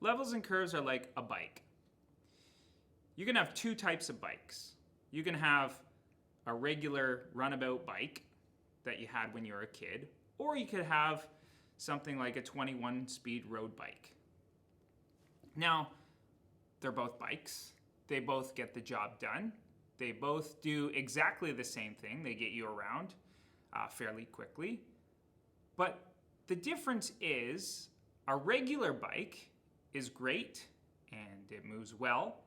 Levels and curves are like a bike. You can have two types of bikes. You can have a regular runabout bike that you had when you were a kid, or you could have something like a 21-speed road bike. Now, they're both bikes. They both get the job done. They both do exactly the same thing. They get you around fairly quickly. But the difference is a regular bike is great and it moves well,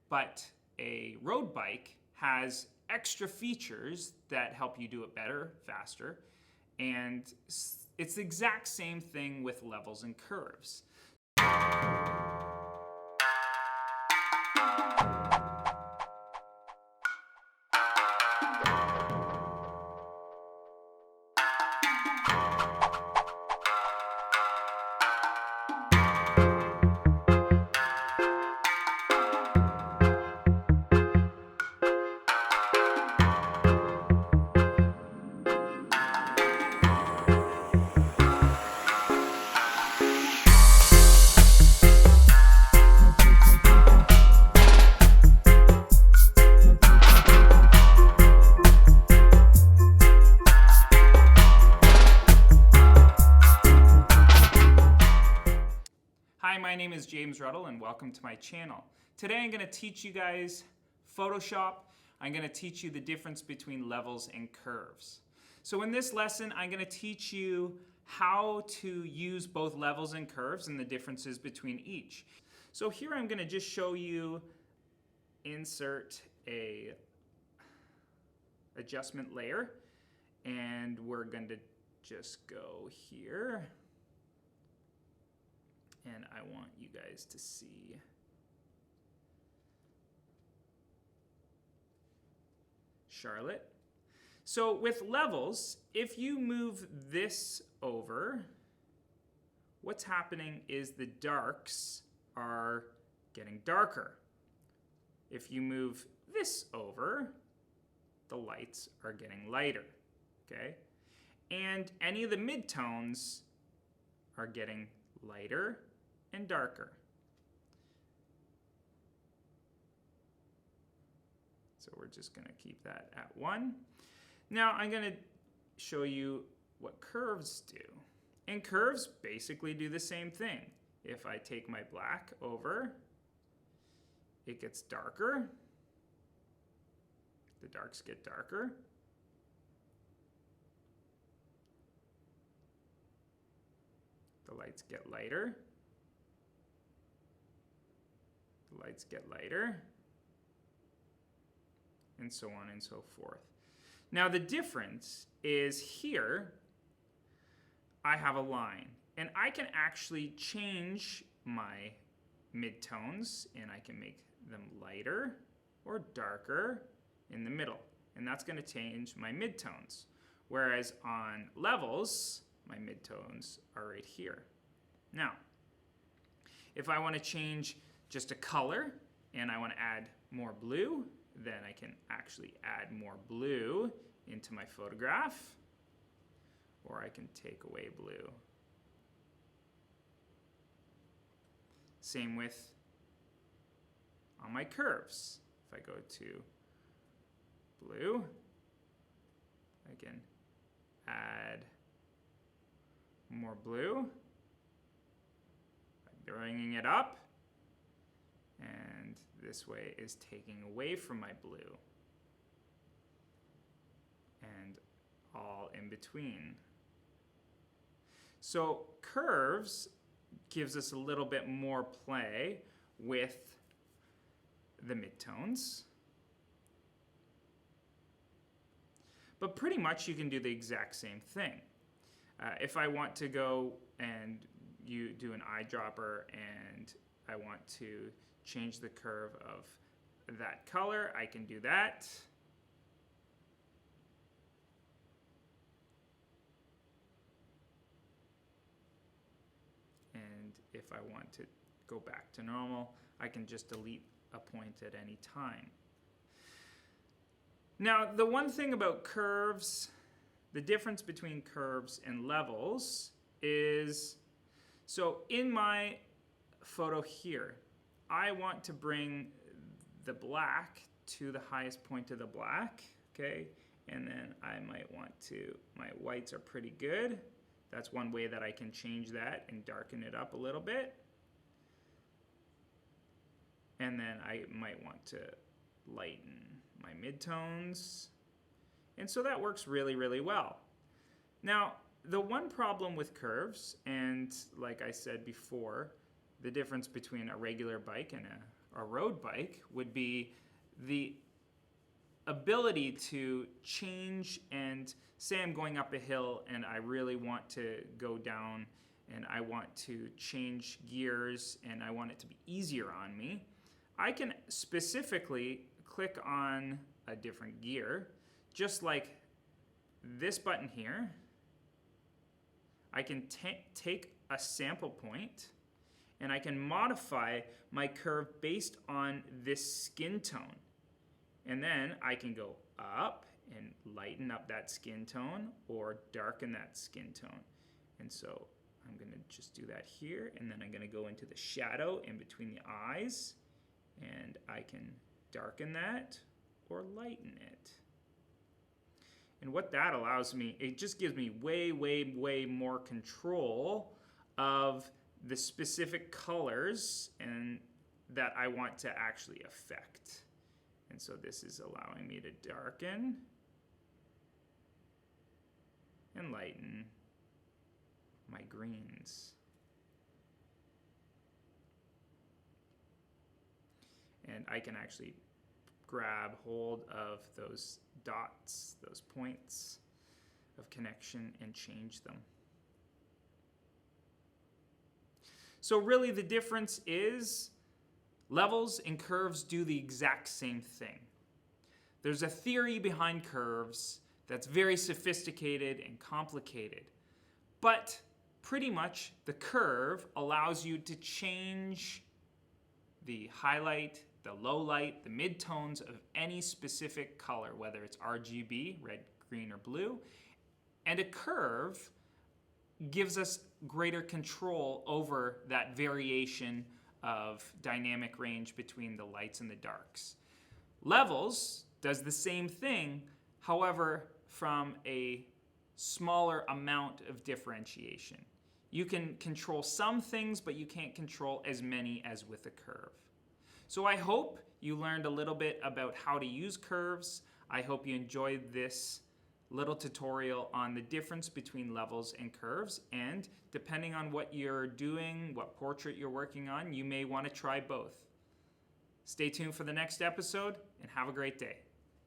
but a road bike has extra features that help you do it better, faster, and it's the exact same thing with levels and curves. Hi, my name is James Ruddle and welcome to my channel. Today I'm going to teach you guys Photoshop. I'm going to teach you the difference between levels and curves. So in this lesson I'm going to teach you how to use both levels and curves and the differences between each. So here I'm going to just show you insert a adjustment layer, and we're going to just go here. And I want you guys to see Charlotte. So with levels, if you move this over, what's happening is the darks are getting darker. If you move this over, the lights are getting lighter, okay? And any of the midtones are getting lighter and darker. So we're just going to keep that at 1. Now I'm going to show you what curves do. And curves basically do the same thing. If I take my black over, it gets darker. The darks get darker. The lights get lighter. The lights get lighter. And so on and so forth. Now the difference is here, I have a line. And I can actually change my midtones, and I can make them lighter or darker in the middle. And that's going to change my midtones. Whereas on levels, my midtones are right here. Now, if I want to change just a color and I want to add more blue, then I can actually add more blue into my photograph, or I can take away blue. Same with on my curves. If I go to blue, I can add more blue by bringing it up, and this way is taking away from my blue, and all in between. So curves gives us a little bit more play with the midtones. But pretty much you can do the exact same thing. If I want to go and you do an eyedropper and I want to change the curve of that color, I can do that. And if I want to go back to normal, I can just delete a point at any time. Now, the one thing about curves, the difference between curves and levels is, so in my photo here, I want to bring the black to the highest point of the black, okay? And then I might want to, my whites are pretty good. That's one way that I can change that and darken it up a little bit. And then I might want to lighten my midtones. And so that works really, really well. Now, the one problem with curves, and like I said before, the difference between a regular bike and a road bike would be the ability to change, and say I'm going up a hill and I really want to go down and I want to change gears and I want it to be easier on me, I can specifically click on a different gear, just like this button here. I can take a sample point and I can modify my curve based on this skin tone. And then I can go up and lighten up that skin tone or darken that skin tone. And so I'm gonna just do that here, and then I'm gonna go into the shadow in between the eyes, and I can darken that or lighten it. And what that allows me, it just gives me way, way, way more control of the specific colors and that I want to actually affect. And so this is allowing me to darken and lighten my greens. And I can actually grab hold of those dots, those points of connection, and change them. So really the difference is levels and curves do the exact same thing. There's a theory behind curves that's very sophisticated and complicated, but pretty much the curve allows you to change the highlight, the low light, the midtones of any specific color, whether it's RGB, red, green, or blue. And a curve gives us greater control over that variation of dynamic range between the lights and the darks. Levels does the same thing, however, from a smaller amount of differentiation. You can control some things, but you can't control as many as with a curve. So I hope you learned a little bit about how to use curves. I hope you enjoyed this little tutorial on the difference between levels and curves, and depending on what you're doing, what portrait you're working on, you may want to try both. Stay tuned for the next episode, and have a great day.